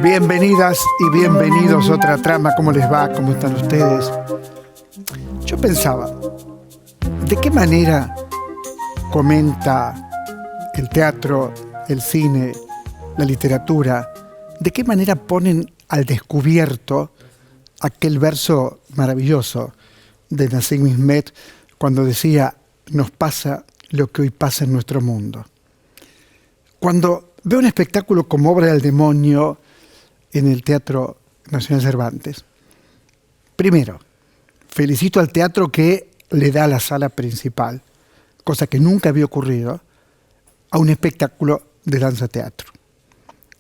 Bienvenidas y bienvenidos a Otra Trama. ¿Cómo les va? ¿Cómo están ustedes? Yo pensaba, ¿de qué manera comenta el teatro, el cine, la literatura? ¿De qué manera ponen al descubierto aquel verso maravilloso de Nassim Hikmet cuando decía: nos pasa lo que hoy pasa en nuestro mundo? Cuando veo un espectáculo como Obra del Demonio en el Teatro Nacional Cervantes, primero, felicito al teatro que le da la sala principal, cosa que nunca había ocurrido, a un espectáculo de danza-teatro.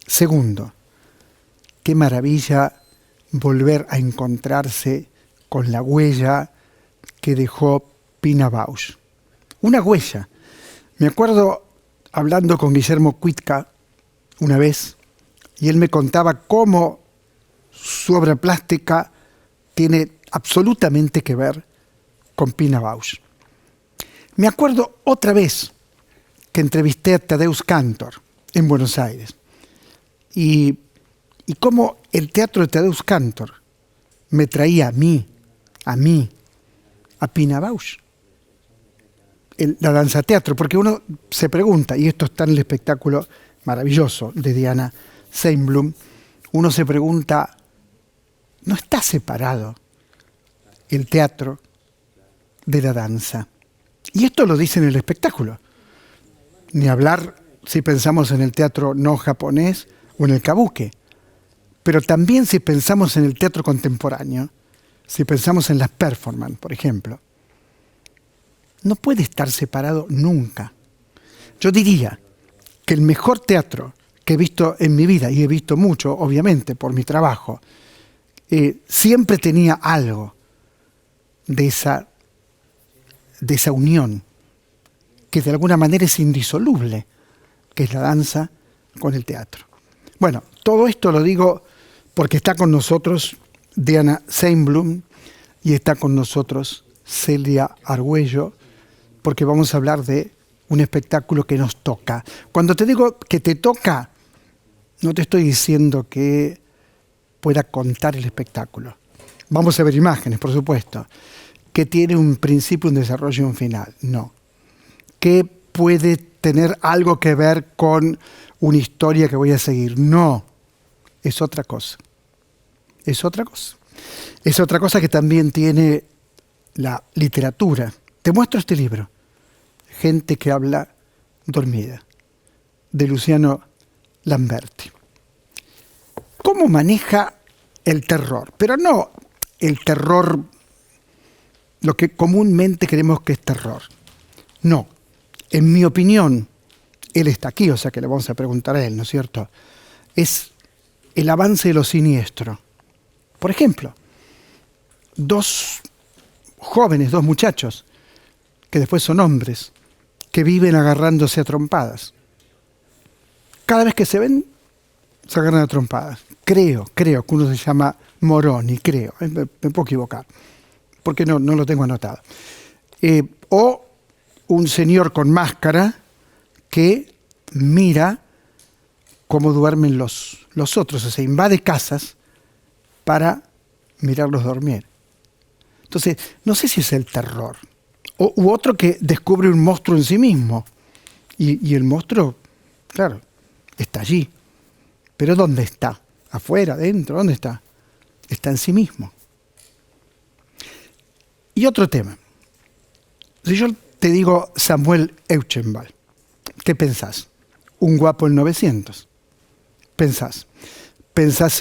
Segundo, qué maravilla volver a encontrarse con la huella que dejó Pina Bausch. Una huella. Me acuerdo hablando con Guillermo Cuitca una vez, y él me contaba cómo su obra plástica tiene absolutamente que ver con Pina Bausch. Me acuerdo otra vez que entrevisté a Tadeusz Kantor en Buenos Aires, y cómo el teatro de Tadeusz Kantor me traía a mí, a Pina Bausch. La danza teatro, porque uno se pregunta, y esto está en el espectáculo maravilloso de Diana Seinblum, uno se pregunta, ¿no está separado el teatro de la danza? Y esto lo dice en el espectáculo. Ni hablar si pensamos en el teatro no japonés o en el kabuki, pero también si pensamos en el teatro contemporáneo, si pensamos en las performance, por ejemplo, no puede estar separado nunca. Yo diría que el mejor teatro que he visto en mi vida, y he visto mucho, obviamente, por mi trabajo, siempre tenía algo de esa unión, que de alguna manera es indisoluble, que es la danza con el teatro. Bueno, todo esto lo digo porque está con nosotros Diana Seinblum y está con nosotros Celia Argüello, porque vamos a hablar de un espectáculo que nos toca. Cuando te digo que te toca, no te estoy diciendo que pueda contar el espectáculo. Vamos a ver imágenes, por supuesto. Que tiene un principio, un desarrollo y un final. No. Que puede tener algo que ver con una historia que voy a seguir. No. Es otra cosa. Es otra cosa. Es otra cosa que también tiene la literatura. Te muestro este libro, Gente que habla dormida, de Luciano Lamberti. ¿Cómo maneja el terror? Pero no el terror, lo que comúnmente creemos que es terror. No. En mi opinión, él está aquí, o sea que le vamos a preguntar a él, ¿no es cierto? Es el avance de lo siniestro. Por ejemplo, dos jóvenes, dos muchachos, que después son hombres, que viven agarrándose a trompadas. Cada vez que se ven, se agarran a trompadas. Creo que uno se llama Moroni, creo, me puedo equivocar, porque no lo tengo anotado. O un señor con máscara que mira cómo duermen los otros, o sea, invade casas para mirarlos dormir. Entonces, no sé si es el terror. U otro que descubre un monstruo en sí mismo. Y el monstruo, claro, está allí. Pero ¿dónde está? ¿Afuera? ¿Adentro? ¿Dónde está? Está en sí mismo. Y otro tema. Si yo te digo Samuel Euchenval, ¿qué pensás? Un guapo en 900. Pensás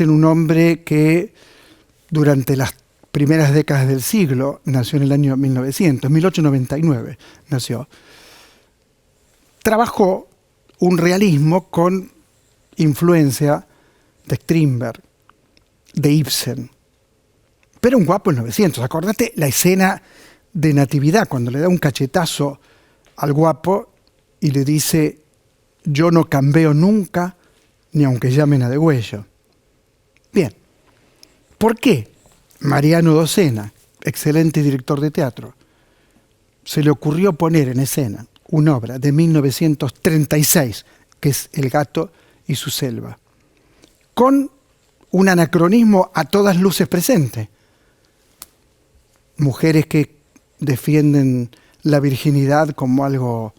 en un hombre que durante las primeras décadas del siglo, nació en el año 1899 nació. Trabajó un realismo con influencia de Strindberg, de Ibsen. Pero un guapo en 900. Acordate la escena de Natividad, cuando le da un cachetazo al guapo y le dice: yo no cambio nunca, ni aunque llamen a degüello. Bien. ¿Por qué Mariano Docena, excelente director de teatro, se le ocurrió poner en escena una obra de 1936, que es El gato y su selva, con un anacronismo a todas luces presente. Mujeres que defienden la virginidad como algo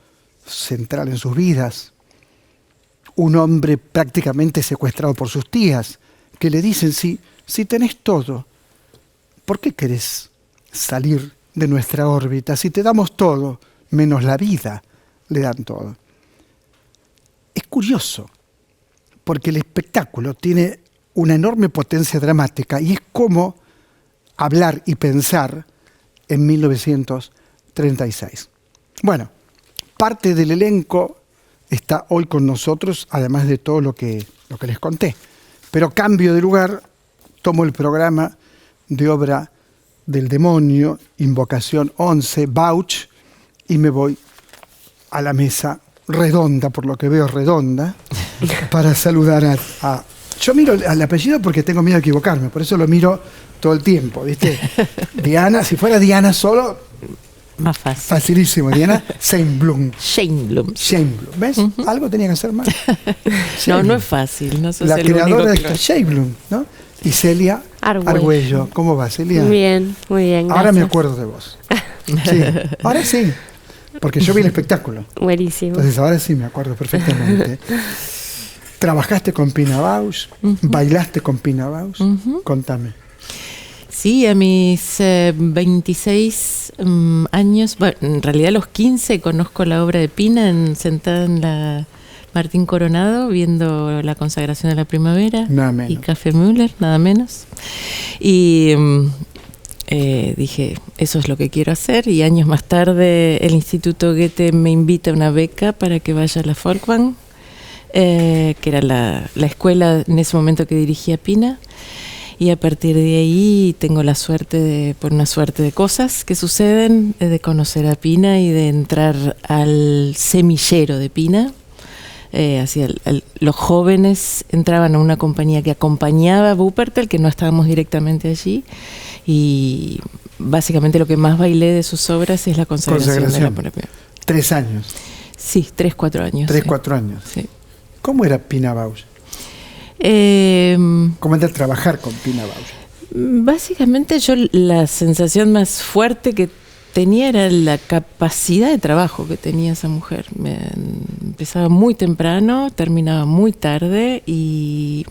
central en sus vidas. Un hombre prácticamente secuestrado por sus tías, que le dicen, si tenés todo, ¿por qué querés salir de nuestra órbita? Si te damos todo, menos la vida, le dan todo. Es curioso, porque el espectáculo tiene una enorme potencia dramática y es como hablar y pensar en 1936. Bueno, parte del elenco está hoy con nosotros, además de todo lo que les conté. Pero cambio de lugar, tomo el programa de Obra del Demonio, Invocación 11, Bauch, y me voy a la mesa redonda, por lo que veo redonda, para saludar a... Yo miro al apellido porque tengo miedo de equivocarme, por eso lo miro todo el tiempo, ¿viste? Diana, si fuera Diana solo... Más fácil. Facilísimo, Diana Scheinblum. Scheinblum. ¿Ves? Algo tenía que hacer mal. No es fácil. No sos la el creadora único de Scheinblum, ¿no? Y Celia Argüello. ¿Cómo va, Celia? Bien, muy bien. Ahora gracias. me acuerdo de vos. Sí, ahora sí. Porque yo vi el espectáculo. Buenísimo. Entonces ahora sí me acuerdo perfectamente. ¿Trabajaste con Pina Bausch? ¿Bailaste con Pina Bausch? Contame. Sí, a mis 26 años, bueno, en realidad a los 15 conozco la obra de Pina sentada en la Martín Coronado viendo la consagración de la primavera y Café Müller, nada menos. Y dije, eso es lo que quiero hacer, y años más tarde el Instituto Goethe me invita a una beca para que vaya a la Folkwang, que era la escuela en ese momento que dirigía Pina. Y a partir de ahí tengo la suerte, por una suerte de cosas que suceden, de conocer a Pina y de entrar al semillero de Pina. Los jóvenes entraban a una compañía que acompañaba a Wuppertal, que no estábamos directamente allí, y básicamente lo que más bailé de sus obras es la consagración. De la propia. 3 años. Sí, 3-4 años. 3-4 años. Sí. ¿Cómo era Pina Bausch? ¿Cómo era trabajar con Pina Bausch? Básicamente yo la sensación más fuerte que tenía era la capacidad de trabajo que tenía esa mujer. Empezaba muy temprano, terminaba muy tarde, y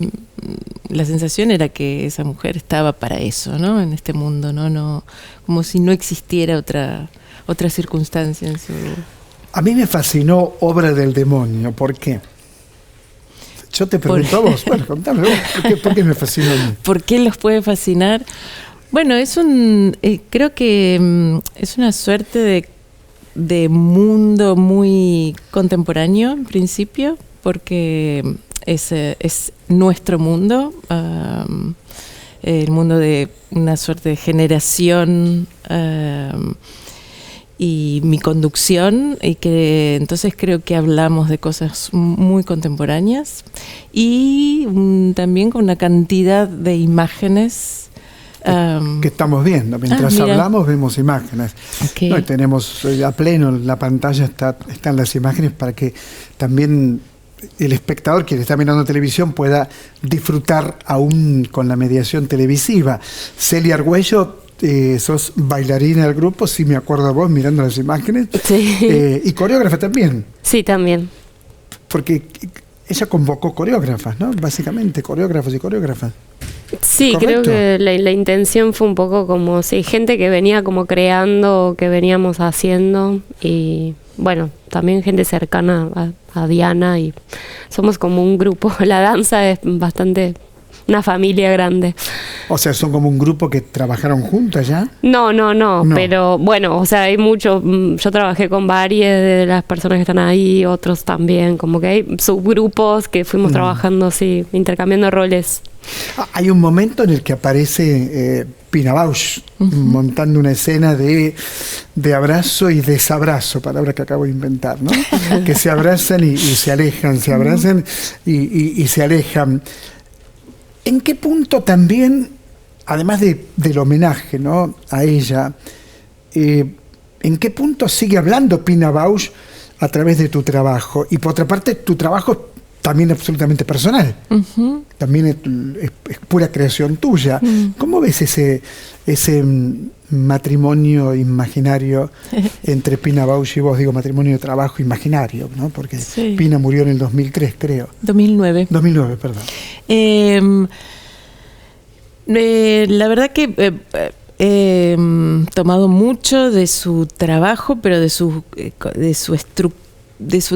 la sensación era que esa mujer estaba para eso, ¿no? En este mundo, ¿no? Como si no existiera otra circunstancia en su... A mí me fascinó Obra del Demonio. ¿Por qué? Yo te pregunto a vos. Bueno, contame vos. ¿Por qué me fascinó a mí? ¿Por qué los puede fascinar? Bueno, creo que es una suerte de mundo muy contemporáneo en principio, porque es nuestro mundo, el mundo de una suerte de generación y mi conducción, y que entonces creo que hablamos de cosas muy contemporáneas y también con una cantidad de imágenes que estamos viendo. Mientras hablamos vemos imágenes. Okay. No, y tenemos a pleno la pantalla, están las imágenes para que también el espectador, quien está mirando televisión, pueda disfrutar aún con la mediación televisiva. Celia Argüello, sos bailarina del grupo, sí me acuerdo de vos mirando las imágenes. Sí. Y coreógrafa también. Sí, también. Porque ella convocó coreógrafas, ¿no? Básicamente, coreógrafos y coreógrafas. Sí, ¿correcto? creo que la intención fue un poco como, sí, gente que venía como creando, que veníamos haciendo, y bueno, también gente cercana a Diana, y somos como un grupo. La danza es bastante... una familia grande. O sea, ¿son como un grupo que trabajaron juntas ya? No, pero bueno, o sea, hay mucho. Yo trabajé con varias de las personas que están ahí, otros también, como que hay subgrupos que fuimos trabajando así, intercambiando roles. Hay un momento en el que aparece Pina Bausch montando una escena de abrazo y desabrazo, palabra que acabo de inventar, ¿no? Que se abrazan y se alejan, se abrazan y se alejan. ¿En qué punto también, además del homenaje, ¿no?, a ella, en qué punto sigue hablando Pina Bausch a través de tu trabajo. Y por otra parte, tu trabajo también es absolutamente personal. También es pura creación tuya. ¿Cómo ves ese matrimonio imaginario entre Pina Bausch y vos? Digo, matrimonio de trabajo imaginario, ¿no? Porque Sí. Pina murió en el 2003, creo. 2009. 2009, perdón. La verdad que he tomado mucho de su trabajo, pero de su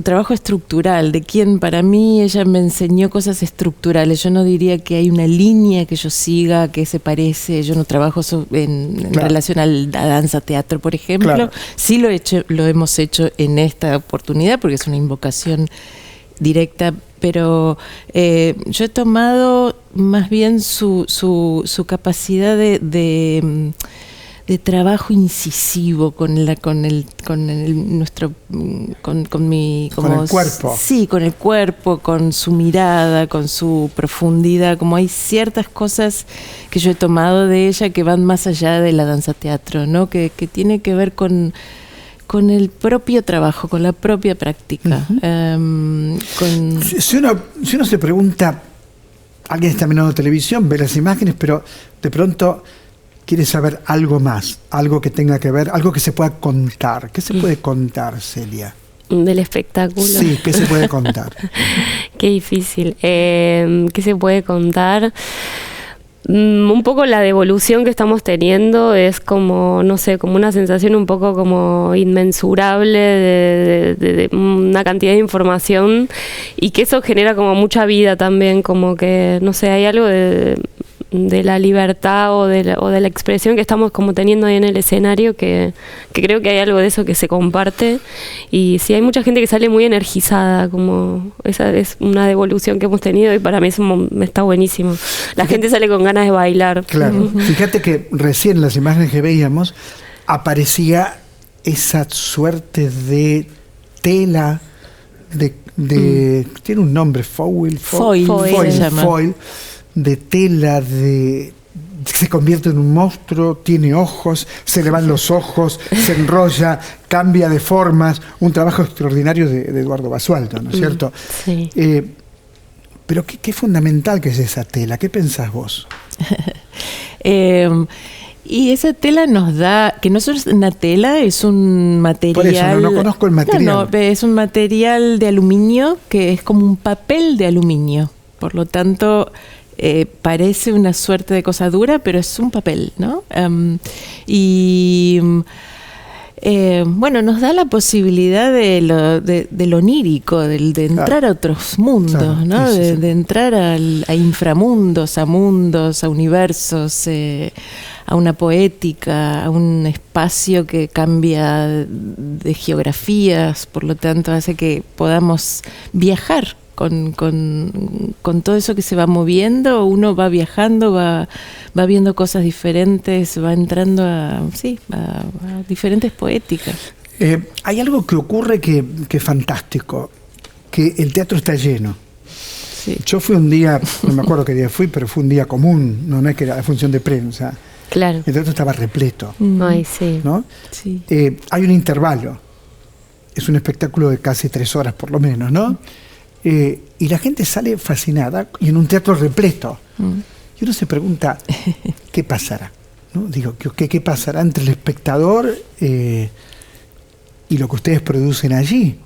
trabajo estructural, de quien para mí ella me enseñó cosas estructurales. Yo no diría que hay una línea que yo siga, que se parece. Yo no trabajo en Claro. relación a la danza teatro, por ejemplo. Claro. Sí lo hemos hecho en esta oportunidad porque es una invocación directa, pero yo he tomado más bien su capacidad de trabajo incisivo con el cuerpo. Sí, con el cuerpo, con su mirada, con su profundidad. Como hay ciertas cosas que yo he tomado de ella que van más allá de la danza teatro, ¿no? Que tiene que ver con el propio trabajo, con la propia práctica. Si uno se pregunta, alguien está mirando televisión, ve las imágenes, pero de pronto quiere saber algo más, algo que tenga que ver, algo que se pueda contar. ¿Qué se puede contar, Celia? Del espectáculo. Sí, ¿qué se puede contar? Qué difícil. ¿Qué se puede contar? Un poco la devolución que estamos teniendo es como, no sé, como una sensación un poco como inmensurable de una cantidad de información, y que eso genera como mucha vida también, como que, no sé, hay algo de la libertad o de la expresión que estamos como teniendo ahí en el escenario, que creo que hay algo de eso que se comparte. Y sí, hay mucha gente que sale muy energizada, como esa es una devolución que hemos tenido, y para mí eso está buenísimo. La gente sale con ganas de bailar. Claro. Fíjate que recién en las imágenes que veíamos aparecía esa suerte de tela tiene un nombre, foil se llama. foil, de tela, se convierte en un monstruo, tiene ojos, se le van los ojos, se enrolla, cambia de formas. Un trabajo extraordinario de Eduardo Basualdo, ¿no es cierto? Sí. Pero qué fundamental que es esa tela. ¿Qué pensás vos? Y esa tela nos da, que no solo es una tela, es un material. Por eso, no conozco el material. No, es un material de aluminio que es como un papel de aluminio. Por lo tanto, parece una suerte de cosa dura, pero es un papel, ¿no? Bueno, nos da la posibilidad de lo onírico, de entrar a otros mundos, claro, ¿no? Sí. De entrar a inframundos, a mundos, a universos, a una poética, a un espacio que cambia de geografías, por lo tanto hace que podamos viajar con todo eso que se va moviendo. Uno va viajando, va viendo cosas diferentes, va entrando a diferentes poéticas. Hay algo que ocurre que es fantástico, que el teatro está lleno. Sí. Yo fui un día, no me acuerdo qué día fui, pero fue un día común, no es que era la función de prensa. Claro. El teatro estaba repleto. Ay, sí. ¿No? Sí. Hay un intervalo. Es un espectáculo de casi 3 horas por lo menos, ¿no? Y la gente sale fascinada y en un teatro repleto. Y uno se pregunta, ¿qué pasará? ¿No? Digo, ¿qué pasará entre el espectador y lo que ustedes producen allí?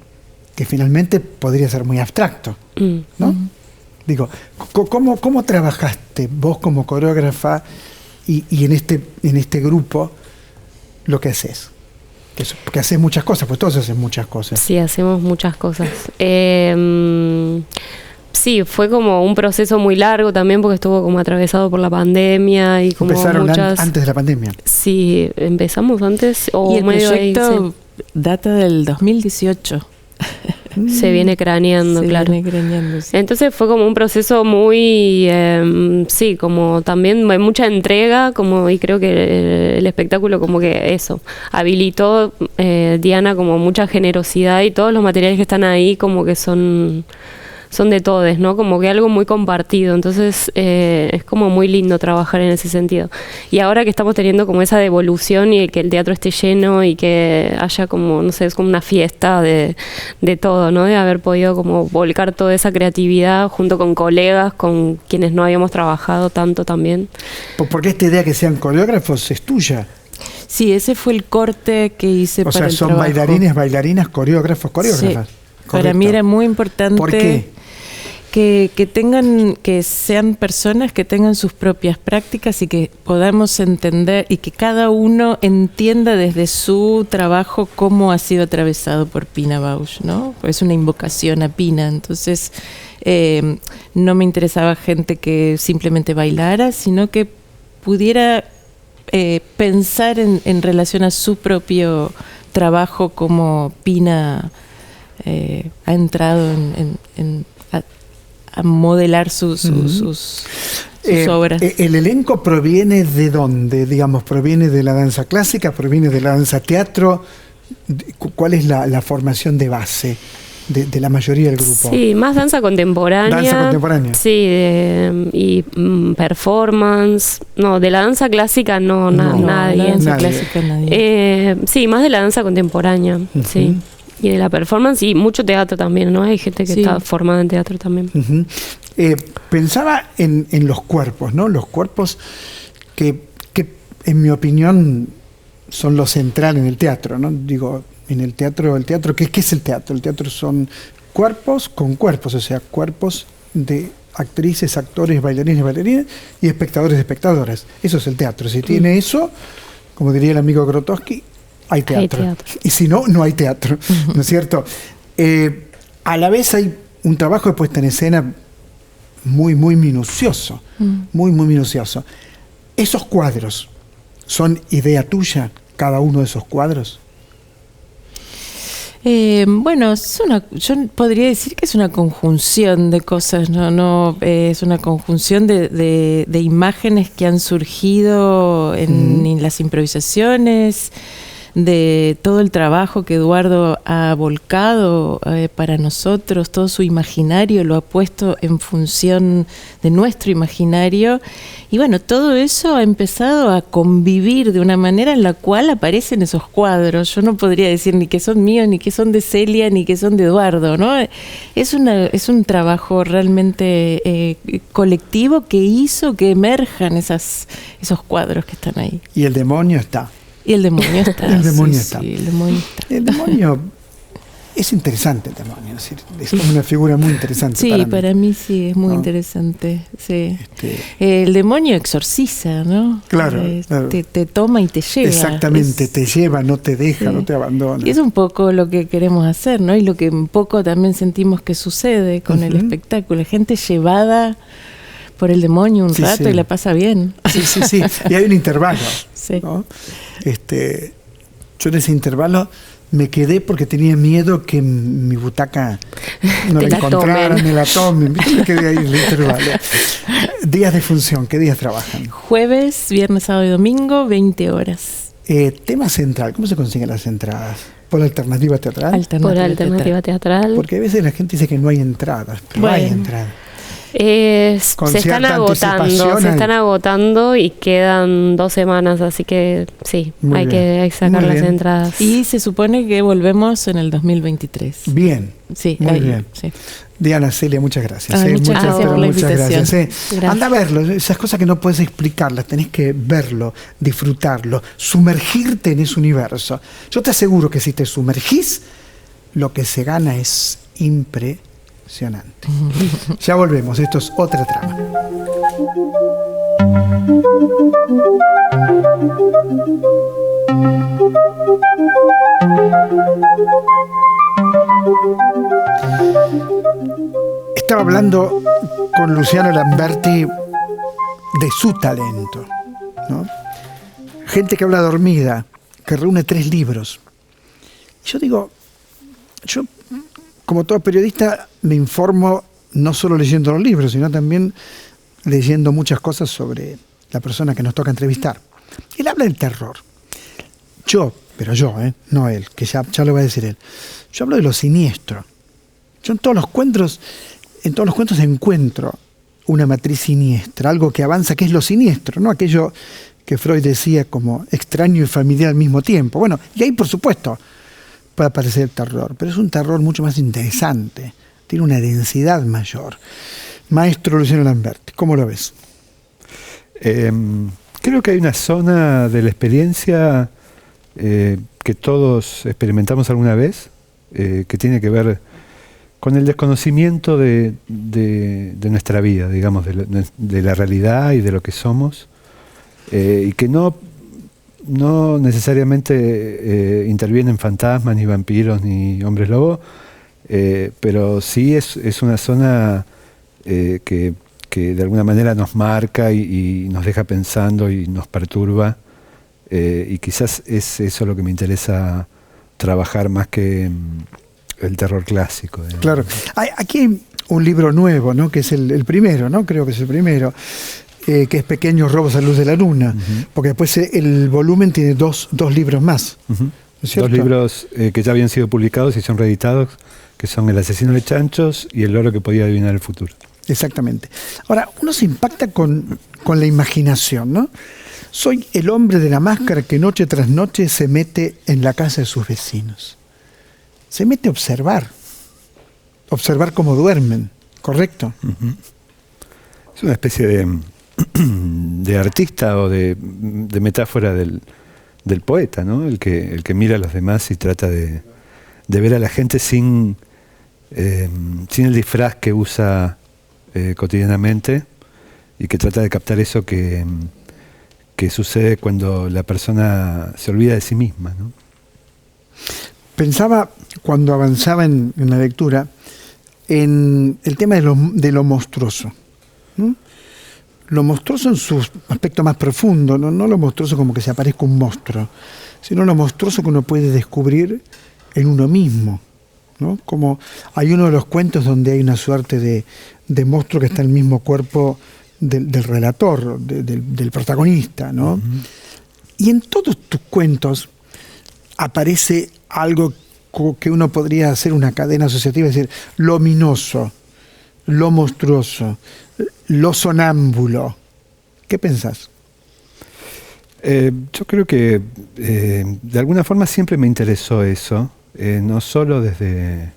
Que finalmente podría ser muy abstracto, ¿no? Digo, ¿cómo trabajaste vos como coreógrafa y en este grupo lo que haces? Que haces muchas cosas, pues todos hacen muchas cosas. Sí, hacemos muchas cosas. Sí, fue como un proceso muy largo también, porque estuvo como atravesado por la pandemia y como ¿Empezaron muchas... antes de la pandemia? Sí, empezamos antes o y el medio proyecto ahí, sí. Data del 2018. Se viene craneando, claro. Sí. Entonces fue como un proceso muy, sí, como también hay mucha entrega, como, y creo que el espectáculo como que eso, habilitó, Diana, como mucha generosidad, y todos los materiales que están ahí como que son son de todos, ¿no? Como que algo muy compartido. Entonces es como muy lindo trabajar en ese sentido. Y ahora que estamos teniendo como esa devolución y que el teatro esté lleno y que haya como, no sé, es como una fiesta de todo, ¿no? De haber podido como volcar toda esa creatividad junto con colegas, con quienes no habíamos trabajado tanto también. Porque esta idea que sean coreógrafos es tuya. Sí, ese fue el corte que hice para el trabajo. O sea, son bailarines, bailarinas, coreógrafas. Sí. Para mí era muy importante. ¿Por qué? Que sean personas que tengan sus propias prácticas y que podamos entender y que cada uno entienda desde su trabajo cómo ha sido atravesado por Pina Bausch, ¿no? Es una invocación a Pina, entonces no me interesaba gente que simplemente bailara, sino que pudiera pensar en relación a su propio trabajo, como Pina ha entrado a modelar sus obras. ¿El elenco proviene de dónde? Digamos, ¿proviene de la danza clásica? ¿Proviene de la danza teatro? ¿Cuál es la formación de base de la mayoría del grupo? Sí, más danza contemporánea. Danza contemporánea. Sí, y performance. No, de la danza clásica nadie. La danza clásica nadie. Sí, más de la danza contemporánea, sí. Y de la performance y mucho teatro también, ¿no? Hay gente que está formada en teatro también. Pensaba en los cuerpos, ¿no? Los cuerpos que en mi opinión son lo central en el teatro, ¿no? Digo, en el teatro, ¿qué es el teatro? El teatro son cuerpos con cuerpos, o sea, cuerpos de actrices, actores, bailarines, bailarinas y espectadores, espectadoras. Eso es el teatro. Si tiene eso, como diría el amigo Grotowski, hay teatro. Y si no, no hay teatro, ¿no es cierto? A la vez hay un trabajo de puesta en escena muy, muy minucioso, muy, muy minucioso. ¿Esos cuadros son idea tuya, cada uno de esos cuadros? Bueno, yo podría decir que es una conjunción de cosas, no es una conjunción de imágenes que han surgido en las improvisaciones, de todo el trabajo que Eduardo ha volcado para nosotros, todo su imaginario lo ha puesto en función de nuestro imaginario, y bueno, todo eso ha empezado a convivir de una manera en la cual aparecen esos cuadros. Yo no podría decir ni que son míos, ni que son de Celia, ni que son de Eduardo, ¿no? Es un trabajo realmente colectivo que hizo que emerjan esos cuadros que están ahí. Y el demonio está. Y el demonio está. El demonio está. Sí, el demonio está. El demonio es interesante, el demonio. Es como una figura muy interesante. Sí, para mí sí, es muy interesante. Sí. El demonio exorciza, ¿no? Claro. Te toma y te lleva. Exactamente, te lleva, no te deja, no te abandona. Y es un poco lo que queremos hacer, ¿no? Y lo que un poco también sentimos que sucede con el espectáculo. Gente llevada por el demonio un rato y la pasa bien. Sí. Y hay un intervalo. Sí. ¿No? Yo en ese intervalo me quedé porque tenía miedo que mi butaca no la encontraran, me la tomen. Me quedé ahí en el intervalo. Días de función, ¿qué días trabajan? Jueves, viernes, sábado y domingo, 20 horas. Tema central, ¿cómo se consiguen las entradas? ¿Por alternativa teatral? Por alternativa teatral. Porque a veces la gente dice que no hay entradas, pero hay entradas. Se están agotando y quedan 2 semanas, así que sí, hay que sacar las entradas. Y se supone que volvemos en el 2023. Bien. Sí, muy bien. Sí. Diana, Celia, muchas gracias. Muchas gracias por la invitación. Gracias. Anda a verlo, esas cosas que no puedes explicarlas, tenés que verlo, disfrutarlo, sumergirte en ese universo. Yo te aseguro que si te sumergís, lo que se gana es impresionante. Ya volvemos, esto es Otra Trama. Estaba hablando con Luciano Lamberti de su talento, ¿no? Gente que habla dormida, que reúne 3 libros. Yo digo, como todo periodista me informo no solo leyendo los libros, sino también leyendo muchas cosas sobre la persona que nos toca entrevistar. Él habla del terror. Pero yo, no él, que ya lo va a decir él. Yo hablo de lo siniestro. Yo en todos los cuentos en todos los cuentos encuentro una matriz siniestra, algo que avanza, que es lo siniestro, ¿no? Aquello que Freud decía como extraño y familiar al mismo tiempo. Bueno, y ahí, por supuesto, puede aparecer el terror, pero es un terror mucho más interesante, tiene una densidad mayor. Maestro Luciano Lamberti, ¿cómo lo ves? Creo que hay una zona de la experiencia que todos experimentamos alguna vez, que tiene que ver con el desconocimiento de nuestra vida, digamos, de la realidad y de lo que somos, y que no necesariamente intervienen fantasmas, ni vampiros, ni hombres lobo, pero sí es una zona que de alguna manera nos marca y nos deja pensando y nos perturba, y quizás es eso lo que me interesa trabajar más que el terror clásico. Digamos. Claro. Aquí hay un libro nuevo, ¿no? Que es el primero, ¿no? Creo que es el primero, que es Pequeños robos a luz de la luna, porque después el volumen tiene dos libros más. ¿No es cierto? Dos libros que ya habían sido publicados y son reeditados, que son El asesino de chanchos y El loro que podía adivinar el futuro. Exactamente. Ahora, uno se impacta con la imaginación, ¿no? Soy el hombre de la máscara que noche tras noche se mete en la casa de sus vecinos. Se mete a observar cómo duermen, ¿correcto? Es una especie de artista o de metáfora del poeta, ¿no? El que mira a los demás y trata de ver a la gente sin el disfraz que usa cotidianamente, y que trata de captar eso que sucede cuando la persona se olvida de sí misma, ¿no? Pensaba, cuando avanzaba en la lectura, en el tema de lo monstruoso, ¿no? Lo monstruoso en su aspecto más profundo, no lo monstruoso como que se aparezca un monstruo, sino lo monstruoso que uno puede descubrir en uno mismo, ¿no? Como hay uno de los cuentos donde hay una suerte de monstruo que está en el mismo cuerpo del relator, del protagonista, ¿no? Y en todos tus cuentos aparece algo que uno podría hacer una cadena asociativa, es decir, lo ominoso, lo monstruoso, lo sonámbulo. ¿Qué pensás? Yo creo que de alguna forma siempre me interesó eso, no solo desde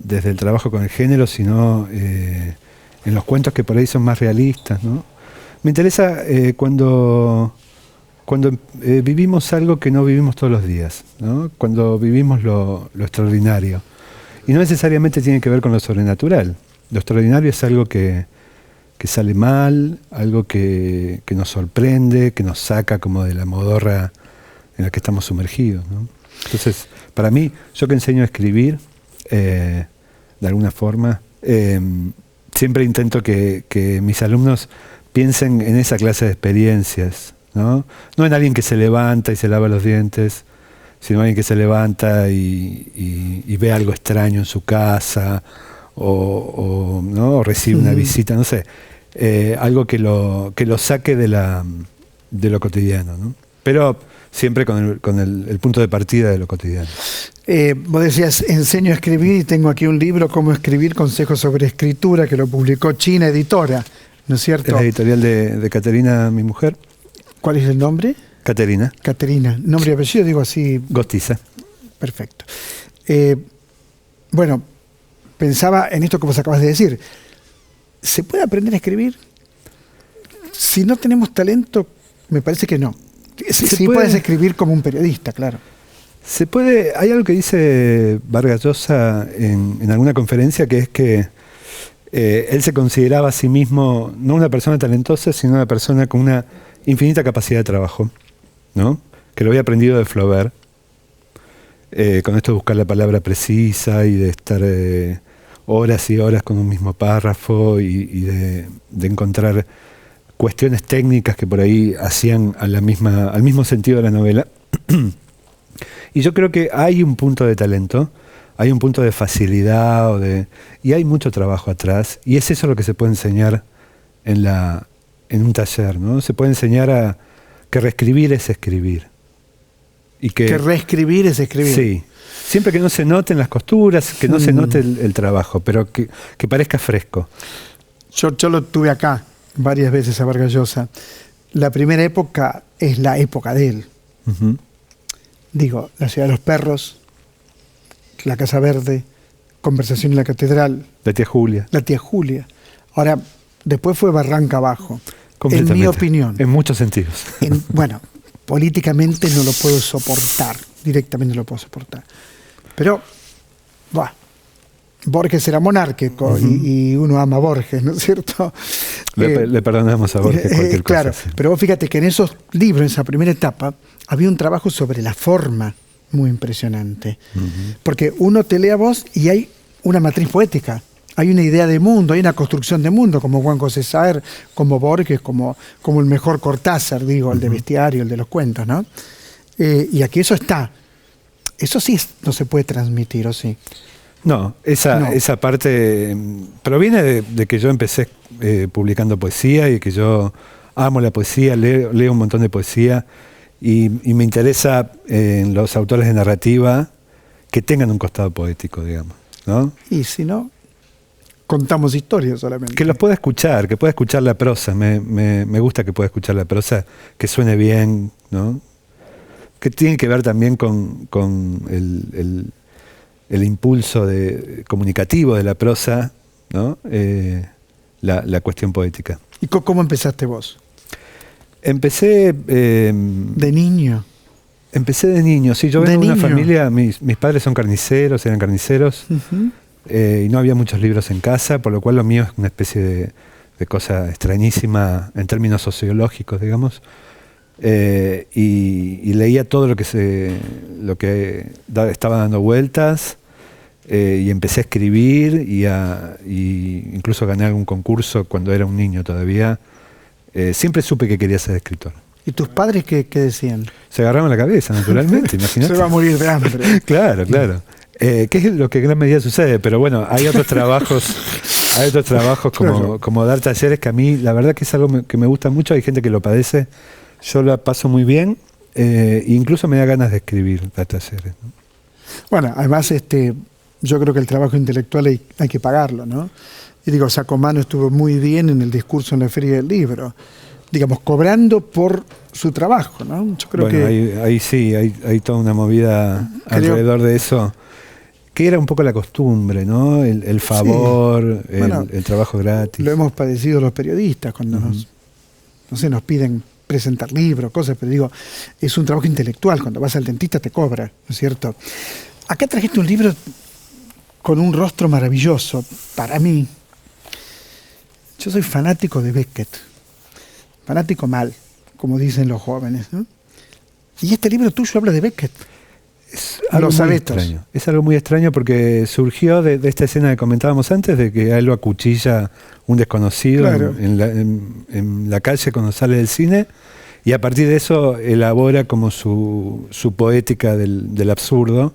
el trabajo con el género, sino en los cuentos que por ahí son más realistas, ¿no? Me interesa cuando vivimos algo que no vivimos todos los días, ¿no? Cuando vivimos lo extraordinario. Y no necesariamente tiene que ver con lo sobrenatural. Lo extraordinario es algo que sale mal, algo que nos sorprende, que nos saca como de la modorra en la que estamos sumergidos, ¿no? Entonces, para mí, yo que enseño a escribir, de alguna forma, siempre intento que mis alumnos piensen en esa clase de experiencias, ¿no? No en alguien que se levanta y se lava los dientes, sino alguien que se levanta y ve algo extraño en su casa, ¿no? O recibe una visita, no sé, algo que lo saque de lo cotidiano, ¿no? Pero siempre con el punto de partida de lo cotidiano. Vos decías, enseño a escribir, y tengo aquí un libro, Cómo escribir, consejos sobre escritura, que lo publicó China Editora, ¿no es cierto? Es la editorial de Caterina, mi mujer. ¿Cuál es el nombre? Caterina. Caterina. Nombre y apellido, digo así. Gostiza. Perfecto. Bueno, pensaba en esto que vos acabas de decir. ¿Se puede aprender a escribir? Si no tenemos talento, me parece que no. Sí puedes escribir como un periodista, claro. Se puede. Hay algo que dice Vargas Llosa en alguna conferencia, que es que él se consideraba a sí mismo no una persona talentosa, sino una persona con una infinita capacidad de trabajo, ¿no? Que lo había aprendido de Flaubert, con esto de buscar la palabra precisa y de estar horas y horas con un mismo párrafo y de encontrar cuestiones técnicas que por ahí hacían al mismo sentido de la novela. Y yo creo que hay un punto de talento, hay un punto de facilidad y hay mucho trabajo atrás, y es eso lo que se puede enseñar en un taller, ¿no? Se puede enseñar a que reescribir es escribir. Y que reescribir es escribir. Sí. Siempre que no se noten las costuras, que no se note el trabajo, pero que parezca fresco. Yo lo tuve acá varias veces a Vargas Llosa. La primera época es la época de él. Uh-huh. Digo, La ciudad de los perros, La Casa Verde, Conversación en la Catedral. La tía Julia. La tía Julia. Ahora, después fue Barranca Abajo. En mi opinión. En muchos sentidos. Bueno, políticamente no lo puedo soportar. Directamente no lo puedo soportar. Pero, Borges era monárquico y uno ama a Borges, ¿no es cierto? Le perdonamos a Borges cualquier cosa. Claro, sí. pero vos fíjate que en esos libros, en esa primera etapa, había un trabajo sobre la forma muy impresionante. Porque uno te lee a vos y hay una matriz poética. Hay una idea de mundo, hay una construcción de mundo, como Juan José Saer, como Borges, como el mejor Cortázar, digo, el de Bestiario, el de los cuentos, ¿no? Y aquí eso está. Eso sí no se puede transmitir, ¿o sí? No, esa parte proviene de que yo empecé publicando poesía y que yo amo la poesía, leo un montón de poesía y me interesa en los autores de narrativa que tengan un costado poético, digamos, ¿no? Y si no, contamos historias solamente. Que los pueda escuchar, que pueda escuchar la prosa. Me gusta que pueda escuchar la prosa, que suene bien, ¿no? Que tiene que ver también con el impulso comunicativo de la prosa, ¿no? La cuestión poética. ¿Y cómo empezaste vos? Empecé... ¿De niño? Empecé de niño, sí. Yo vengo de una familia, mis padres eran carniceros, y no había muchos libros en casa, por lo cual lo mío es una especie de cosa extrañísima en términos sociológicos, digamos. Y leía todo lo que estaba dando vueltas, y empecé a escribir y incluso gané algún concurso cuando era un niño todavía. Siempre supe que quería ser escritor. ¿Y tus padres qué decían? Se agarraron la cabeza, naturalmente, imagínate. Se va a morir de hambre. Claro. Que es lo que en gran medida sucede, pero bueno, hay otros trabajos como dar talleres, que a mí la verdad que es algo que me gusta mucho. Hay gente que lo padece, yo la paso muy bien, incluso me da ganas de escribir, dar talleres, ¿no? Bueno, además yo creo que el trabajo intelectual hay que pagarlo, ¿no? Y digo, Sacomano estuvo muy bien en el discurso en la Feria del Libro, digamos, cobrando por su trabajo, ¿no? Yo creo que ahí sí, hay toda una movida alrededor de eso, que era un poco la costumbre, ¿no? El favor, sí. El trabajo gratis. Lo hemos padecido los periodistas cuando nos piden presentar libros, cosas, pero digo, es un trabajo intelectual. Cuando vas al dentista te cobra, ¿no es cierto? Acá trajiste un libro con un rostro maravilloso, para mí. Yo soy fanático de Beckett. Fanático mal, como dicen los jóvenes, ¿no? Y este libro tuyo habla de Beckett. Es algo muy extraño. Es algo muy extraño porque surgió de esta escena que comentábamos antes, de que a él lo acuchilla un desconocido, claro, en la calle cuando sale del cine, y a partir de eso elabora como su poética del absurdo.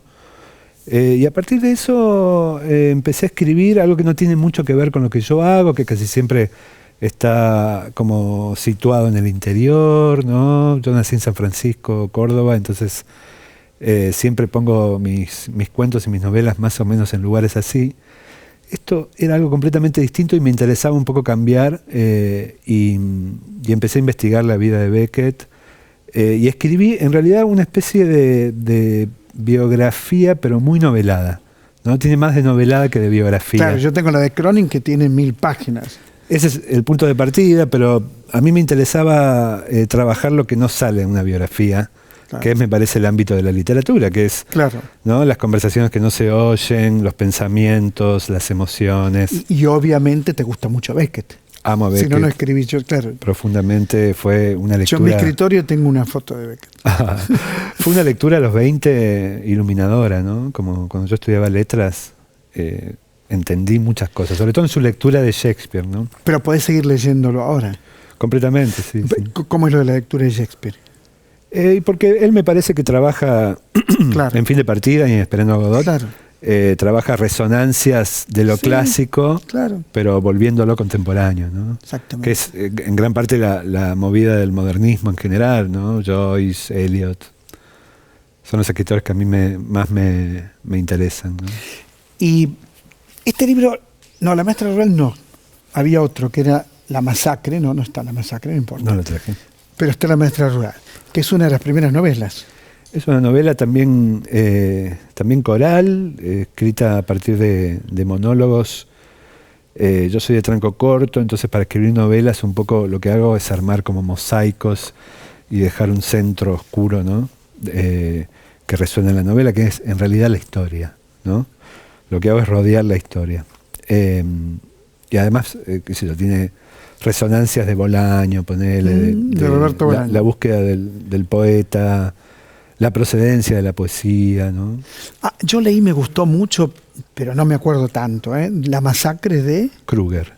Y a partir de eso empecé a escribir algo que no tiene mucho que ver con lo que yo hago, que casi siempre está como situado en el interior, ¿no? Yo nací en San Francisco, Córdoba, entonces siempre pongo mis cuentos y mis novelas más o menos en lugares así. Esto era algo completamente distinto y me interesaba un poco cambiar, y empecé a investigar la vida de Beckett, y escribí en realidad una especie de biografía, pero muy novelada, ¿no? Tiene más de novelada que de biografía. Claro, yo tengo la de Cronin, que tiene 1000 páginas. Ese es el punto de partida, pero a mí me interesaba trabajar lo que no sale en una biografía, claro, que es, me parece, el ámbito de la literatura, que es, claro, ¿no? Las conversaciones que no se oyen, los pensamientos, las emociones. Y obviamente te gusta mucho Beckett. Amo a Beckett. Si no escribí yo, claro. Profundamente, fue una lectura... Yo en mi escritorio tengo una foto de Beckett. Fue una lectura a los 20 iluminadora, ¿no? Como cuando yo estudiaba letras, entendí muchas cosas, sobre todo en su lectura de Shakespeare, ¿no? Pero podés seguir leyéndolo ahora. Completamente, sí. ¿Cómo es lo de la lectura de Shakespeare? Porque él me parece que trabaja, claro, en Fin de Partida y en Esperando a Godot, claro, trabaja resonancias de lo clásico, claro, pero volviéndolo contemporáneo, ¿no? Exactamente. Que es en gran parte la movida del modernismo en general, ¿no? Joyce, Eliot. son los escritores que a mí más me interesan, ¿no? Y este libro, no, La Maestra Rural no. Había otro que era La Masacre, no está La Masacre, no importa. No lo traje. Pero está La Maestra Rural, que es una de las primeras novelas. Es una novela también coral, escrita a partir de monólogos. Yo soy de tranco corto, entonces para escribir novelas un poco lo que hago es armar como mosaicos y dejar un centro oscuro, ¿no? Que resuena en la novela, que es en realidad la historia, ¿no? Lo que hago es rodear la historia. Y además, qué sé yo, tiene resonancias de Bolaño, ponele, de Roberto Bolaño. La búsqueda del poeta, la procedencia de la poesía, ¿no? Yo leí, me gustó mucho, pero no me acuerdo tanto, La Masacre de Kruger.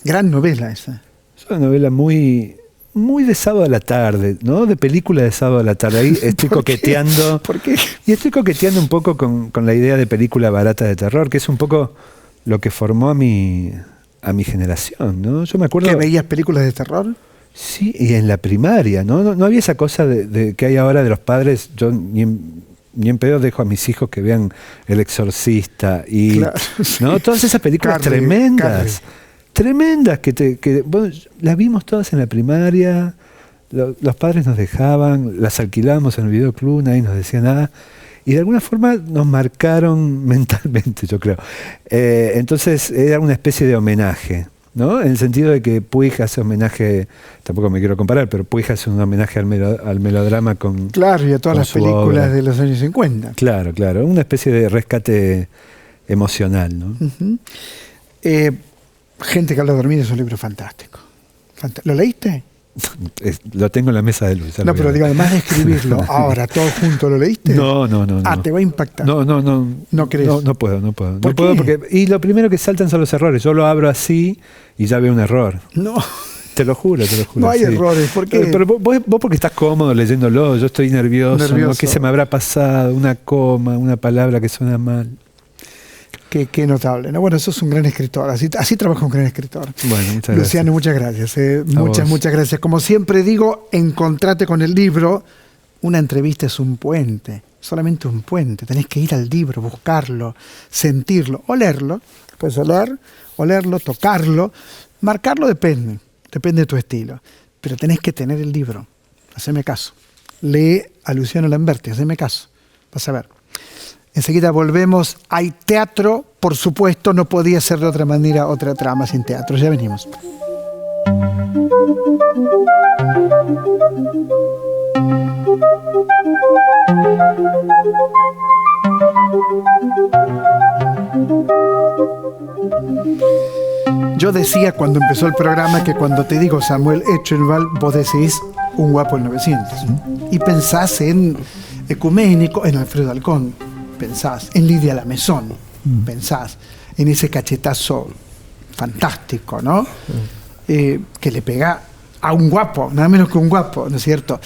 Gran novela esa. Es una novela muy de sábado a la tarde, ¿no? De película de sábado a la tarde. Ahí estoy coqueteando. ¿Por qué? Y estoy coqueteando un poco con la idea de película barata de terror, que es un poco lo que formó a mi generación, ¿no? Yo me acuerdo... ¿Que veías películas de terror? Sí, y en la primaria, ¿no? No había esa cosa de que hay ahora de los padres. Yo ni en pedo dejo a mis hijos que vean El Exorcista y claro, sí. ¿no? Todas esas películas tremendas que bueno, las vimos todas en la primaria. Los padres nos dejaban, las alquilábamos en el videoclub, nadie nos decía nada. Y de alguna forma nos marcaron mentalmente, yo creo. Entonces era una especie de homenaje, ¿no? En el sentido de que Puig hace homenaje, tampoco me quiero comparar, pero Puig hace un homenaje al melodrama con... Claro, y a todas las películas obra de los años 50. Claro, una especie de rescate emocional, ¿no? Uh-huh. Gente que habla de dormir es un libro fantástico. ¿Lo leíste? Lo tengo en la mesa de luz. No, pero digo, además de escribirlo, ahora todo junto, ¿lo leíste? No. Te va a impactar. No crees. No puedo. ¿Por qué? Y lo primero que saltan son los errores. Yo lo abro así y ya veo un error. No. Te lo juro. No hay errores, ¿por qué? Pero vos porque estás cómodo leyéndolo, yo estoy nervioso. ¿No? ¿Qué se me habrá pasado? Una coma, una palabra que suena mal. Qué notable, ¿no? Bueno, sos un gran escritor, así trabaja un gran escritor. Bueno, muchas gracias. Luciano, muchas gracias. Muchas gracias. Como siempre digo, encontrate con el libro. Una entrevista es un puente, solamente un puente. Tenés que ir al libro, buscarlo, sentirlo, olerlo. Puedes olerlo, tocarlo. Marcarlo depende de tu estilo. Pero tenés que tener el libro. Haceme caso. Lee a Luciano Lamberti, haceme caso. Vas a ver. Enseguida volvemos. Hay teatro, por supuesto, no podía ser de otra manera otra trama sin teatro. Ya venimos. Yo decía cuando empezó el programa que cuando te digo Samuel Echenval, vos decís un guapo del 900. Y pensás en Ecuménico, en Alfredo Alcón. Pensás en Lidia Lamezón, pensás en ese cachetazo fantástico, ¿no? Que le pega a un guapo, nada menos que un guapo, ¿no es cierto?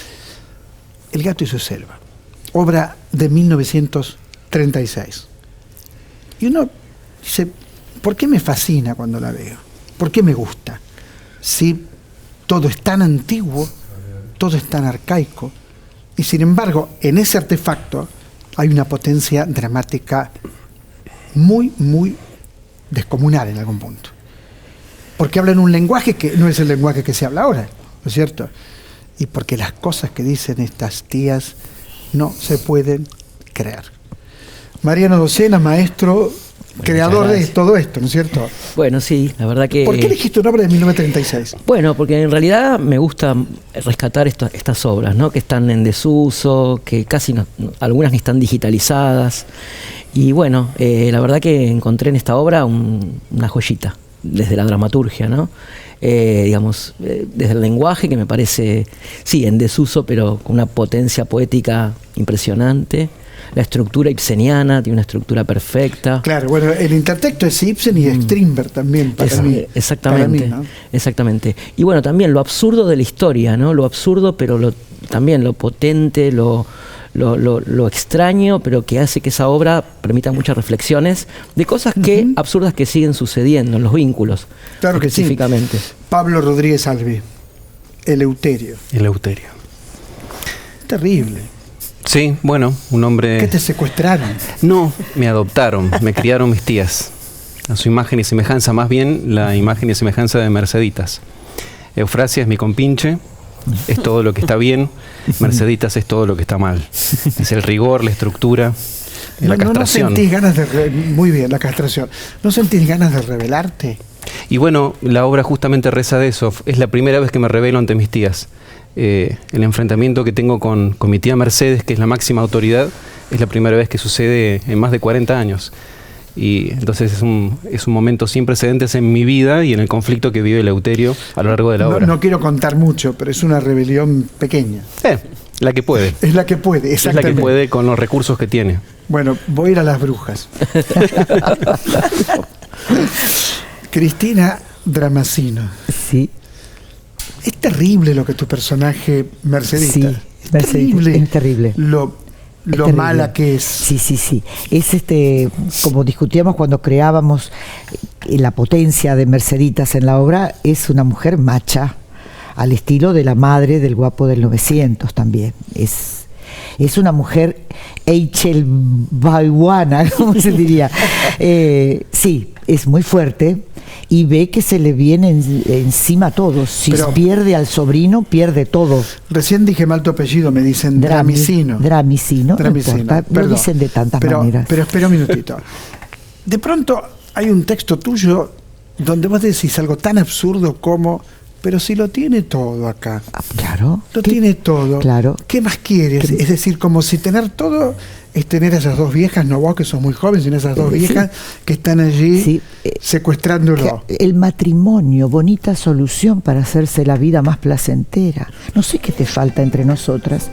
El gato y su selva, obra de 1936. Y uno dice, ¿por qué me fascina cuando la veo? ¿Por qué me gusta? Si todo es tan antiguo, todo es tan arcaico, y sin embargo, en ese artefacto hay una potencia dramática muy, muy descomunal en algún punto. Porque hablan un lenguaje que no es el lenguaje que se habla ahora, ¿no es cierto? Y porque las cosas que dicen estas tías no se pueden creer. Mariano Docena, maestro, creador de todo esto, ¿no es cierto? Bueno, sí, la verdad que... ¿Por qué elegiste una obra de 1936? Bueno, porque en realidad me gusta rescatar estas obras, ¿no? Que están en desuso, que casi algunas ni están digitalizadas. Y bueno, la verdad que encontré en esta obra una joyita, desde la dramaturgia, ¿no? Desde el lenguaje, que me parece, sí, en desuso, pero con una potencia poética impresionante. La estructura ibseniana, tiene una estructura perfecta. Claro, bueno, el intertexto es Ibsen y Strindberg también, para mí. Exactamente, para mí, ¿no? Exactamente. Y bueno, también lo absurdo de la historia, ¿no? Lo absurdo, pero también lo potente, lo extraño, pero que hace que esa obra permita muchas reflexiones de cosas absurdas que siguen sucediendo en los vínculos. Claro que sí. Específicamente. Pablo Rodríguez Albi, Eleuterio. Eleuterio. Terrible. Sí, bueno, un hombre... ¿Qué te secuestraron? No, me adoptaron, me criaron mis tías. A su imagen y semejanza, más bien la imagen y semejanza de Merceditas. Eufrasia es mi compinche, es todo lo que está bien. Merceditas es todo lo que está mal. Es el rigor, la estructura, la castración. No sentís ganas de... Muy bien, la castración. ¿No sentís ganas de rebelarte? Y bueno, la obra justamente reza de eso. Es la primera vez que me revelo ante mis tías. El enfrentamiento que tengo con mi tía Mercedes, que es la máxima autoridad, es la primera vez que sucede en más de 40 años. Y entonces es un momento sin precedentes en mi vida y en el conflicto que vive Eleuterio a lo largo de la obra. No quiero contar mucho, pero es una rebelión pequeña. La que puede. Es la que puede, exactamente. Es la que puede con los recursos que tiene. Bueno, voy a ir a las brujas. Cristina Dramacino. Sí. Es terrible lo que tu personaje Mercedita. Sí, Mercedita, es terrible. Lo terrible. Mala que es. Sí. Es como discutíamos cuando creábamos la potencia de Merceditas en la obra, es una mujer macha, al estilo de la madre del Guapo del 900 también. Es una mujer Eichelbauana, ¿cómo se diría? Sí, es muy fuerte y ve que se le viene encima a todos. Si pierde al sobrino, pierde todo. Recién dije mal tu apellido, me dicen Dramicino. Dramicino, no importa, lo dicen de tantas maneras. Pero espera un minutito. De pronto hay un texto tuyo donde vos decís algo tan absurdo como... Pero si lo tiene todo acá. Claro. Lo tiene todo. Claro. ¿Qué más quieres? Es decir, como si tener todo es tener a esas dos viejas, no vos que sos muy joven, sino esas dos viejas que están allí secuestrándolo. El matrimonio, bonita solución para hacerse la vida más placentera. No sé qué te falta entre nosotras.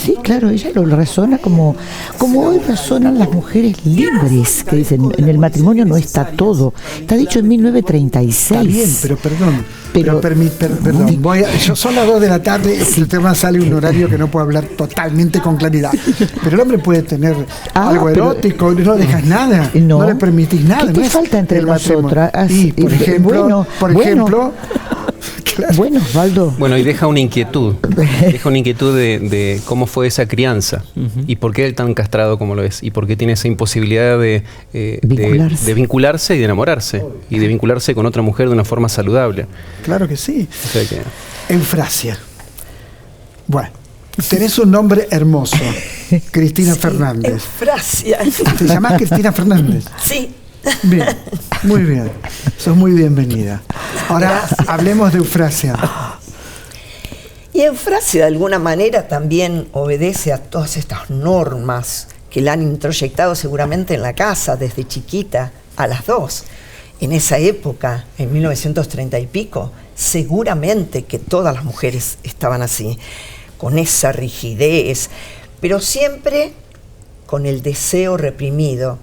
Sí, claro, ella lo razona como hoy razonan las mujeres libres, que dicen, en el matrimonio no está todo. Está dicho en 1936. Está bien, pero perdón. Perdón. Yo son las 2 de la tarde, el tema sale un horario que no puedo hablar totalmente con claridad. Pero el hombre puede tener algo erótico, no dejas nada, no le permitís nada. ¿Qué te falta entre nosotras? Por ejemplo, claro. Bueno, Osvaldo. Bueno, y deja una inquietud. De cómo fue esa crianza y por qué él tan castrado como lo es y por qué tiene esa imposibilidad de vincularse y de enamorarse y de vincularse con otra mujer de una forma saludable. Claro que sí. O sea que... Eufrasia. Bueno, tenés un nombre hermoso. Cristina Fernández. Eufrasia. ¿Te llamás Cristina Fernández? Sí. Bien, muy bien. Sos muy bienvenida. Ahora hablemos de Eufrasia. Y Eufrasia de alguna manera también obedece a todas estas normas que la han introyectado seguramente en la casa desde chiquita a las dos. En esa época, en 1930 y pico, seguramente que todas las mujeres estaban así, con esa rigidez, pero siempre con el deseo reprimido.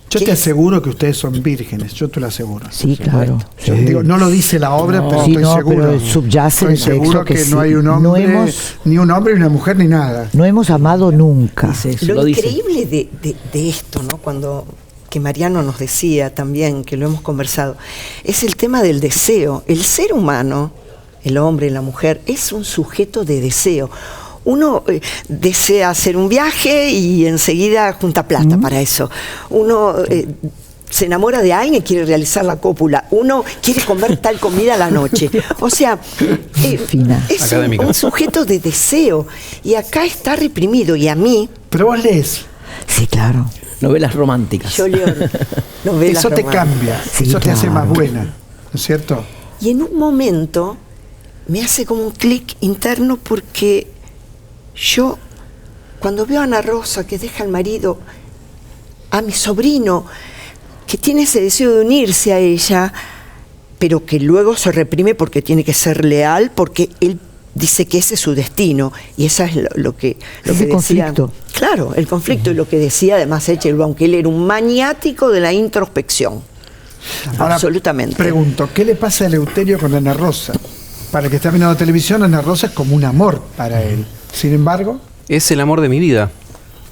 Yo te aseguro que ustedes son vírgenes, yo te lo aseguro. Sí, claro. Yo digo, no lo dice la obra, pero estoy seguro. Pero subyace estoy seguro que no hay un hombre, ni un hombre, ni una mujer, ni nada. No hemos amado nunca. Lo increíble de esto, ¿no? Que Mariano nos decía también, que lo hemos conversado, es el tema del deseo. El ser humano, el hombre y la mujer, es un sujeto de deseo. Uno desea hacer un viaje y enseguida junta plata para eso. Uno se enamora de alguien y quiere realizar la cópula. Uno quiere comer tal comida a la noche. O sea, es un sujeto de deseo. Y acá está reprimido. Y a mí... Pero vos lees. Sí, claro. Novelas románticas. Yo leo novelas eso te cambia, sí, eso te hace más buena, ¿no es cierto? Y en un momento me hace como un clic interno porque yo, cuando veo a Ana Rosa que deja al marido, a mi sobrino, que tiene ese deseo de unirse a ella, pero que luego se reprime porque tiene que ser leal, porque él dice que ese es su destino, y esa es lo que decía. Conflicto. Claro, el conflicto, y lo que decía además Eichelbaum, que él era un maniático de la introspección. Ahora, absolutamente. Pregunto, ¿qué le pasa a Eleuterio con Ana Rosa? Para el que está mirando televisión, Ana Rosa es como un amor para él. Sin embargo... Es el amor de mi vida,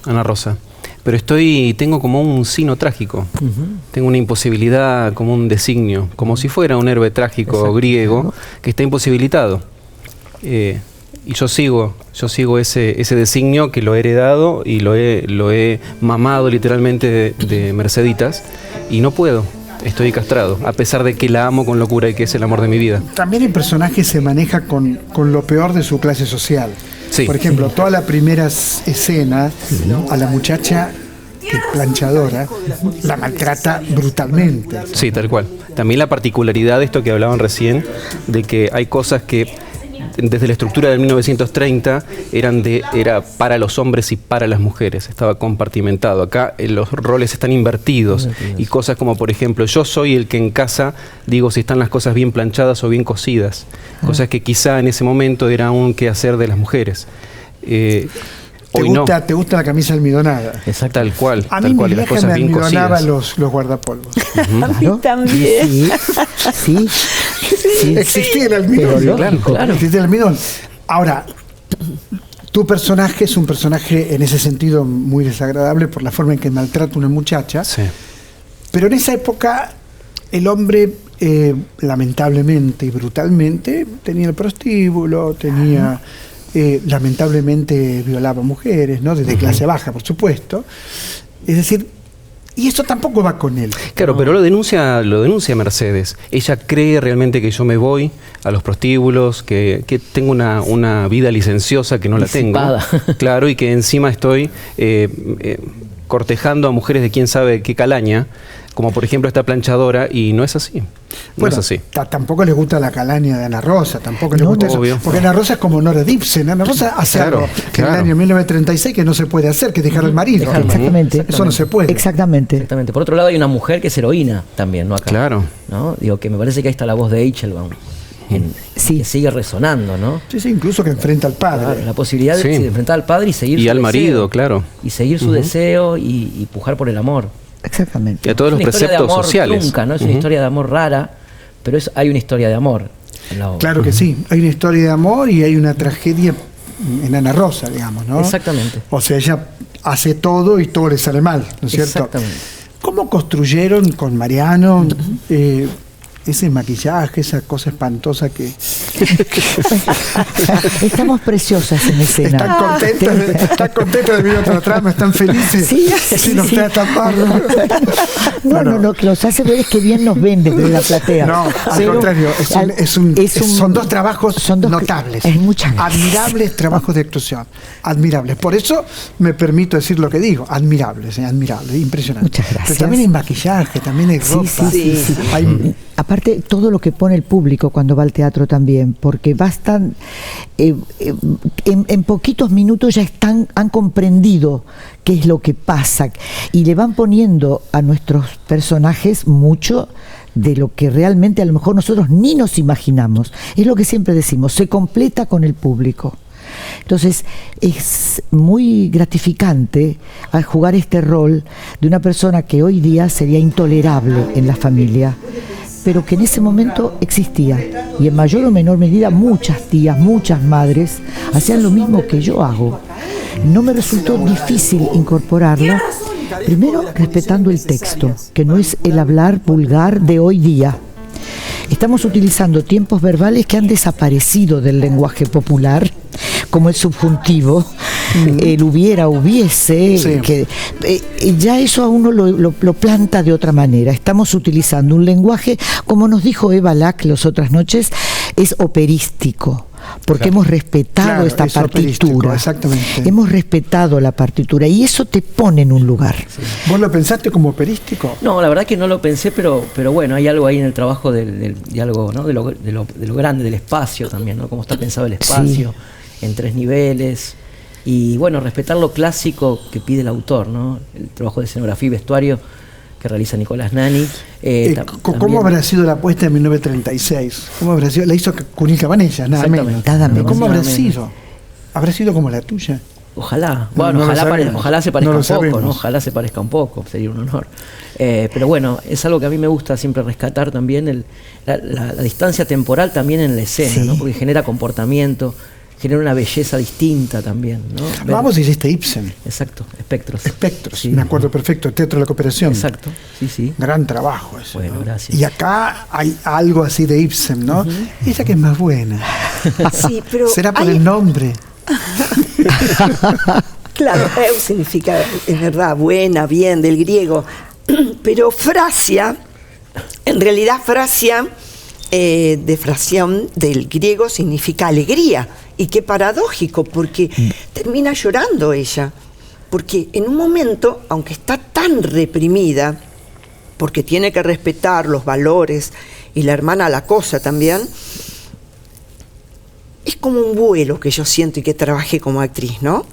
Ana Rosa. Pero tengo como un sino trágico. Tengo una imposibilidad, como un designio, como si fuera un héroe trágico griego que está imposibilitado. Y yo sigo ese designio que lo he heredado y lo he mamado literalmente de Merceditas, y no puedo. Estoy castrado, a pesar de que la amo con locura y que es el amor de mi vida. También el personaje se maneja con lo peor de su clase social. Sí. Por ejemplo, toda la primera escena, a la muchacha que es planchadora, la maltrata brutalmente. Sí, tal cual. También la particularidad de esto que hablaban recién, de que hay cosas que desde la estructura del 1930 era para los hombres y para las mujeres, estaba compartimentado. Acá los roles están invertidos y cosas como, por ejemplo, yo soy el que en casa digo si están las cosas bien planchadas o bien cosidas, cosas que quizá en ese momento era un quehacer de las mujeres. ¿Te gusta la camisa almidonada? Exacto. Tal cual. A tal mí cual, mi y las vieja cosas me bien almidonaba cosidas. los guardapolvos. ¿No? A mí también. Sí. Existía el almidón. Pero lógico. Claro. Existía el almidón. Ahora, tu personaje es un personaje en ese sentido muy desagradable por la forma en que maltrata a una muchacha. Sí. Pero en esa época el hombre, lamentablemente y brutalmente, tenía el prostíbulo, lamentablemente violaba mujeres, ¿no? Desde clase baja, por supuesto. Es decir, y eso tampoco va con él. Claro, pero lo denuncia Mercedes. Ella cree realmente que yo me voy a los prostíbulos, que tengo una vida licenciosa que no la tengo. Disipada. Claro, y que encima estoy cortejando a mujeres de quién sabe qué calaña, como por ejemplo esta planchadora, y no es así. No es así. Tampoco le gusta la calaña de Ana Rosa, tampoco le No, gusta obvio. eso. Porque Ana Rosa es como Nora Dibsen. Ana Rosa hace Claro, algo claro. en el año 1936 que no se puede hacer, que es dejar al marido. Exactamente. Eso no se puede. Exactamente. Exactamente. Por otro lado hay una mujer que es heroína también, ¿no? Acá. Claro. ¿No? Digo, que me parece que ahí está la voz de Eichelbaum. Sí. Que sigue resonando, ¿no? Sí, sí, incluso que enfrenta al padre. Claro, la posibilidad de Sí. enfrentar al padre y seguir Y su al deseo. marido, claro. Y seguir su deseo y pujar por el amor. Exactamente. Y a todos los Es una historia de preceptos amor sociales. trunca, ¿no? Es una historia de amor rara, pero hay una historia de amor en la obra. Claro que sí. Hay una historia de amor y hay una tragedia en Ana Rosa, digamos, ¿no? Exactamente. O sea, ella hace todo y todo le sale mal, ¿no es cierto? Exactamente. ¿Cómo construyeron con Mariano ese maquillaje, esa cosa espantosa que... Estamos preciosas en escena. ¿Están contentos de vivir otra trama? ¿Están felices? Sí, Si nos está tapando. No, lo que los hace ver es que bien nos ven desde la platea. No, al Pero contrario, son dos trabajos notables, Muchas gracias. admirables trabajos de actuación, admirables. Por eso me permito decir lo que digo, admirables, impresionante. Muchas gracias. Pero también hay maquillaje, también hay ropa. Sí. Hay- Aparte, todo lo que pone el público cuando va al teatro también, porque bastan, en poquitos minutos ya han comprendido qué es lo que pasa y le van poniendo a nuestros personajes mucho de lo que realmente a lo mejor nosotros ni nos imaginamos. Es lo que siempre decimos, se completa con el público. Entonces es muy gratificante al jugar este rol de una persona que hoy día sería intolerable en la familia, pero que en ese momento existía, y en mayor o menor medida muchas tías, muchas madres hacían lo mismo que yo hago. No me resultó difícil incorporarla, primero respetando el texto, que no es el hablar vulgar de hoy día. Estamos utilizando tiempos verbales que han desaparecido del lenguaje popular, como el subjuntivo, el hubiera, hubiese, Sí. que ya eso a uno lo planta de otra manera. Estamos utilizando un lenguaje, como nos dijo Eva Lack las otras noches, es operístico, porque hemos respetado Claro, esta es operístico, partitura. exactamente. Hemos respetado la partitura y eso te pone en un lugar. ¿Vos lo pensaste como operístico? No, la verdad que no lo pensé, pero bueno, hay algo ahí en el trabajo del diálogo, ¿no? de lo grande, del espacio también, ¿no? Cómo está pensado el espacio, en 3 niveles. Y bueno, respetar lo clásico que pide el autor, ¿no? El trabajo de escenografía y vestuario que realiza Nicolás Nani. ¿Cómo también- habrá sido la apuesta en 1936? ¿Cómo habrá sido? La hizo Cunil Cabanellas, nada menos. Exactamente. Nada Pero menos. ¿cómo habrá Nada menos. sido? ¿Habrá sido como la tuya? Ojalá, No, bueno, no lo ojalá, sabemos. ojalá se parezca No lo un poco, sabemos. ¿no? Ojalá se parezca un poco, sería un honor. Pero bueno, es algo que a mí me gusta siempre rescatar también, la distancia temporal también en la escena, Sí. ¿no? Porque genera comportamiento, genera una belleza distinta también, ¿no? Vamos, hiciste Ibsen. Exacto, Espectros. Espectros, Sí. me acuerdo perfecto, Teatro de la Cooperación. Exacto, sí. Gran trabajo ese. Bueno, ¿no? gracias. Y acá hay algo así de Ibsen, ¿no? Ella que es más buena. Sí, pero Será por hay- el nombre. Claro, significa, es verdad, buena, bien, del griego. Pero frasia, en realidad frasia, de frasión del griego significa alegría. Y qué paradójico, porque termina llorando ella. Porque en un momento, aunque está tan reprimida, porque tiene que respetar los valores, y la hermana la cosa también, es como un vuelo que yo siento y que trabajé como actriz, ¿no?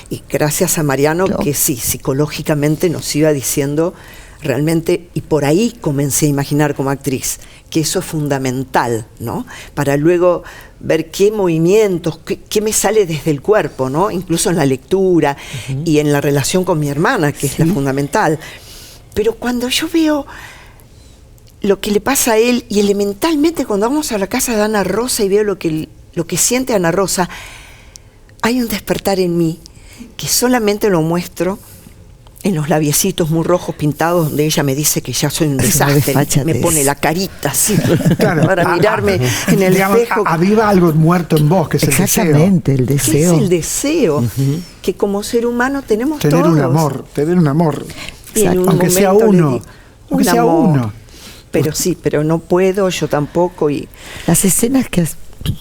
Y gracias a Mariano, Claro. que sí, psicológicamente nos iba diciendo realmente, y por ahí comencé a imaginar como actriz, que eso es fundamental, ¿no? Para luego ver qué movimientos, qué me sale desde el cuerpo, ¿no? Incluso en la lectura y en la relación con mi hermana, que es la fundamental. Pero cuando yo veo lo que le pasa a él, y elementalmente cuando vamos a la casa de Ana Rosa y veo lo que siente Ana Rosa, hay un despertar en mí que solamente lo muestro en los labiecitos muy rojos pintados, donde ella me dice que ya soy un Es una desastre, desfachatez. me pone la carita así Claro, para mirarme en el digamos, espejo. aviva algo muerto en vos, que es el deseo. Exactamente, el ¿Qué deseo. es el deseo? Que como ser humano tenemos Tener todos. un amor, tener un amor. Y en un Aunque sea momento le uno, digo, aunque un sea amor. uno. Pero sí, pero no puedo, yo tampoco. Y Las escenas que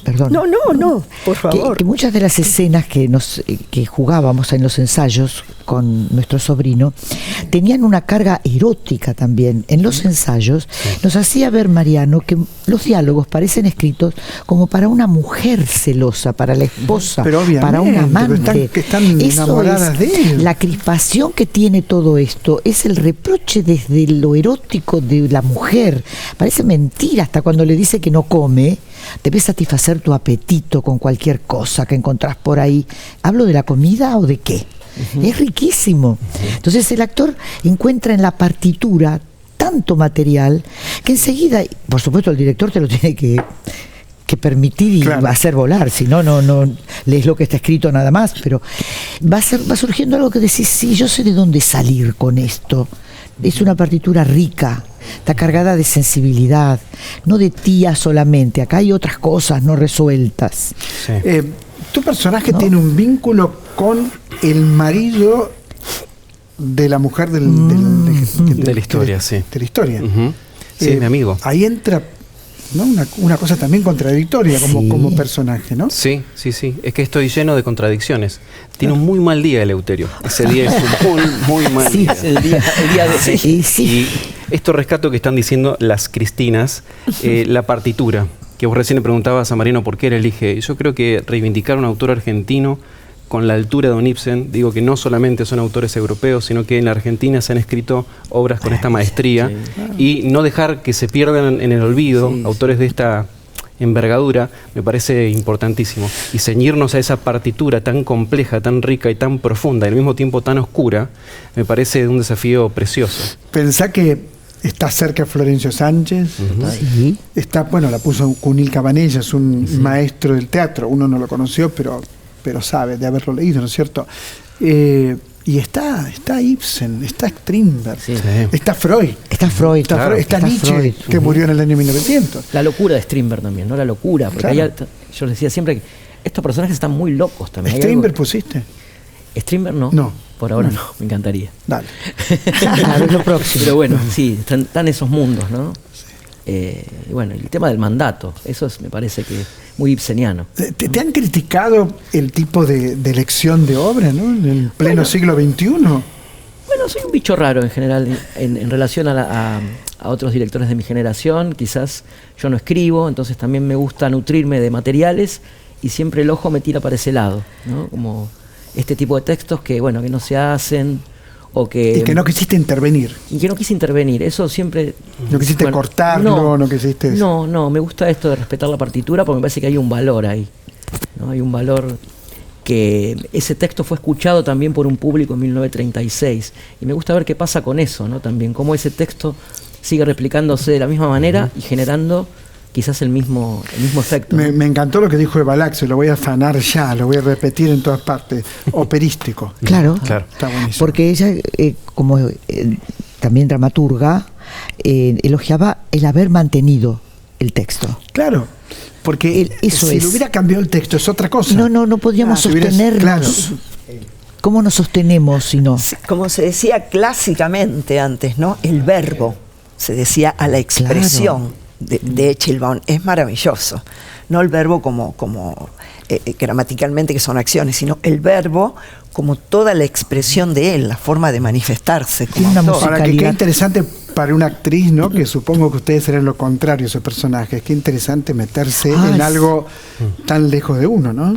perdón. no, por favor. Que muchas de las escenas que jugábamos en los ensayos con nuestro sobrino tenían una carga erótica también. En los ensayos nos hacía ver Mariano que los diálogos parecen escritos como para una mujer celosa, para la esposa, Pero obviamente, para un pero amante. que están Eso enamoradas es de él. la crispación que tiene todo esto, es el reproche desde lo erótico de la mujer. Parece mentira hasta cuando le dice que no come. Debes satisfacer tu apetito con cualquier cosa que encontrás por ahí. ¿Hablo de la comida o de qué? Es riquísimo. Entonces el actor encuentra en la partitura tanto material que enseguida, por supuesto el director te lo tiene que permitir y Claro. hacer volar, si no lees lo que está escrito nada más, pero va surgiendo algo que decís, sí, yo sé de dónde salir con esto. Es una partitura rica, está cargada de sensibilidad, no de tía solamente, acá hay otras cosas no resueltas. Sí. Tu personaje ¿No? tiene un vínculo con el marido de la mujer de De la historia, sí. De la historia. Ujú. Sí, mi amigo. Ahí entra, ¿no? una cosa también contradictoria Sí. como personaje, ¿no? Sí. Es que estoy lleno de contradicciones. Tiene un muy mal día Eleuterio. Ese día es un muy mal Sí, día. Es el día de... Sí, sí. Y esto rescato que están diciendo las Cristinas, la partitura, que vos recién le preguntabas a Mariano por qué él elige. Yo creo que reivindicar a un autor argentino con la altura de un Ibsen, digo que no solamente son autores europeos, sino que en la Argentina se han escrito obras con esta maestría, y no dejar que se pierdan en el olvido autores de esta envergadura, me parece importantísimo. Y ceñirnos a esa partitura tan compleja, tan rica y tan profunda, y al mismo tiempo tan oscura, me parece un desafío precioso. Pensá que está cerca Florencio Sánchez, Sí. está, bueno, la puso Cunil Cabanella, es un maestro del teatro, uno no lo conoció, pero sabe de haberlo leído, ¿no es cierto? Y está Ibsen, está Strindberg, Sí. está Freud, Está Freud, está, Claro. Freud, está Está Nietzsche, Freud. que murió en el año 1900. La locura de Strindberg también, ¿no? La locura, porque Claro. yo les decía siempre que estos personajes están muy locos también. Hay ¿Strindberg algo- pusiste? Strindberg no. No. Por ahora no, me encantaría. Dale. Claro, es lo próximo. Pero bueno, sí, están esos mundos, ¿no? Y bueno, el tema del mandato, eso me parece que es muy ibseniano. ¿Te han criticado el tipo de elección de obra, ¿no? En el pleno siglo XXI. Bueno, soy un bicho raro en general en relación a otros directores de mi generación. Quizás yo no escribo, entonces también me gusta nutrirme de materiales y siempre el ojo me tira para ese lado, ¿no? Como este tipo de textos que, bueno, que no se hacen o que... Y que no quisiste intervenir. Y que no quise intervenir, eso siempre... No quisiste cortarlo, no quisiste... No, me gusta esto de respetar la partitura porque me parece que hay un valor ahí, ¿no? Hay un valor que ese texto fue escuchado también por un público en 1936 y me gusta ver qué pasa con eso, ¿no? También cómo ese texto sigue replicándose de la misma manera y generando quizás el mismo efecto. Me encantó lo que dijo Eva Laxo, lo voy a afanar ya, lo voy a repetir en todas partes. Operístico. Claro, Está buenísimo. porque ella, como también dramaturga, elogiaba el haber mantenido el texto. Claro, porque eso si es. le hubiera cambiado el texto es otra cosa. No podríamos Si hubieras- sostenernos. claro. ¿Cómo nos sostenemos si no? Sí, como se decía clásicamente antes, ¿no? El verbo, se decía a la expresión de Echelbaum, es maravilloso. No el verbo como gramaticalmente, que son acciones, sino el verbo como toda la expresión de él, la forma de manifestarse. Como Tiene una autor. Ahora, que qué musicalidad. interesante para una actriz, ¿no? Que supongo que ustedes serán lo contrario, esos personajes. Qué interesante meterse Ah, en sí. algo tan lejos de uno, ¿no?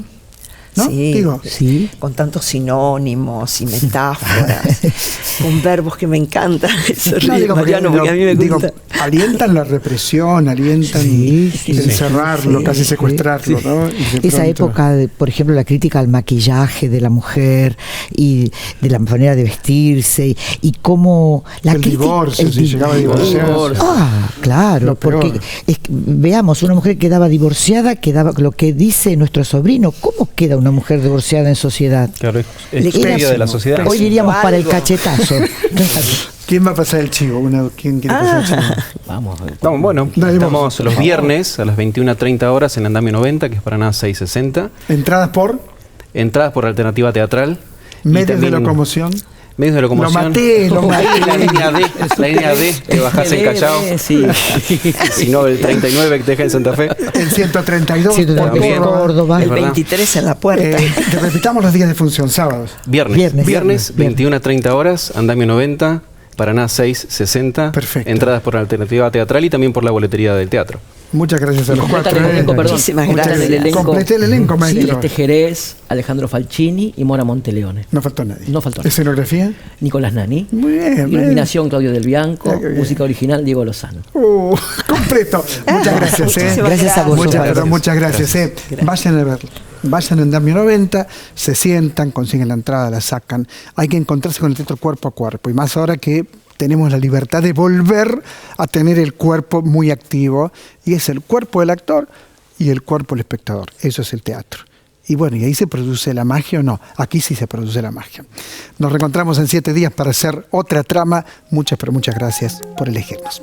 ¿No? Sí, Digo, Sí. con tantos sinónimos y metáforas, con verbos que me encantan. Se no, ríe digo, Mariano, porque a mí me digo, gusta. alientan la represión, alientan Sí, sí, encerrarlo, sí, casi sí, secuestrarlo, ¿no? Y de Esa pronto- época, por ejemplo, la crítica al maquillaje de la mujer y de la manera de vestirse y cómo la El crítica, divorcio, si llegaba a divorciarse. Claro, Lo peor. porque veamos, una mujer quedaba divorciada, quedaba lo que dice nuestro sobrino, ¿cómo queda una mujer divorciada en sociedad? Claro, es Le copia queda- de la sociedad. Hoy diríamos para el algo. cachetazo. ¿Quién va a pasar el chivo? ¿Quién quiere pasar el chivo? Vamos. Estamos, bueno, Dale, estamos vamos. los viernes a las 21:30 horas en Andamio 90, que es Paraná 660. Entradas por Entradas por alternativa teatral. y medios de también locomoción. Medios de locomoción. Lo maté. La línea D, que bajás en Callao. Sí. Si no, el 39 que te deja en Santa Fe. El 132 por 132 También. Córdoba. Córdoba. Es El verdad. 23 en la puerta. Repitamos los días de función, sábados. Viernes, Viernes. 21:30 horas, Andamio 90, Paraná 660. Perfecto. Entradas por alternativa teatral y también por la boletería del teatro. Muchas gracias a los Completan cuatro. el elenco, perdón. Muchísimas Completan gracias. el elenco. Completé el elenco, maestro. Celeste Jerez, Alejandro Falcini y Mora Monteleone. No faltó nadie. No faltó nadie. ¿Escenografía? Nicolás Nani. Muy bien. Iluminación Claudio del Bianco. Ah, qué bien. Música original Diego Lozano. Completo. Muchas gracias. Muchísimas Gracias a vos, Muchas, Osvaldo. pero muchas gracias. Vayan a verlo. Vayan a Andamio 90, se sientan, consiguen la entrada, la sacan. Hay que encontrarse con el teatro cuerpo a cuerpo. Y más ahora que tenemos la libertad de volver a tener el cuerpo muy activo. Y es el cuerpo del actor y el cuerpo del espectador. Eso es el teatro. Y bueno, ¿y ahí se produce la magia o no? Aquí sí se produce la magia. Nos reencontramos en 7 días para hacer otra trama. Muchas, pero muchas gracias por elegirnos.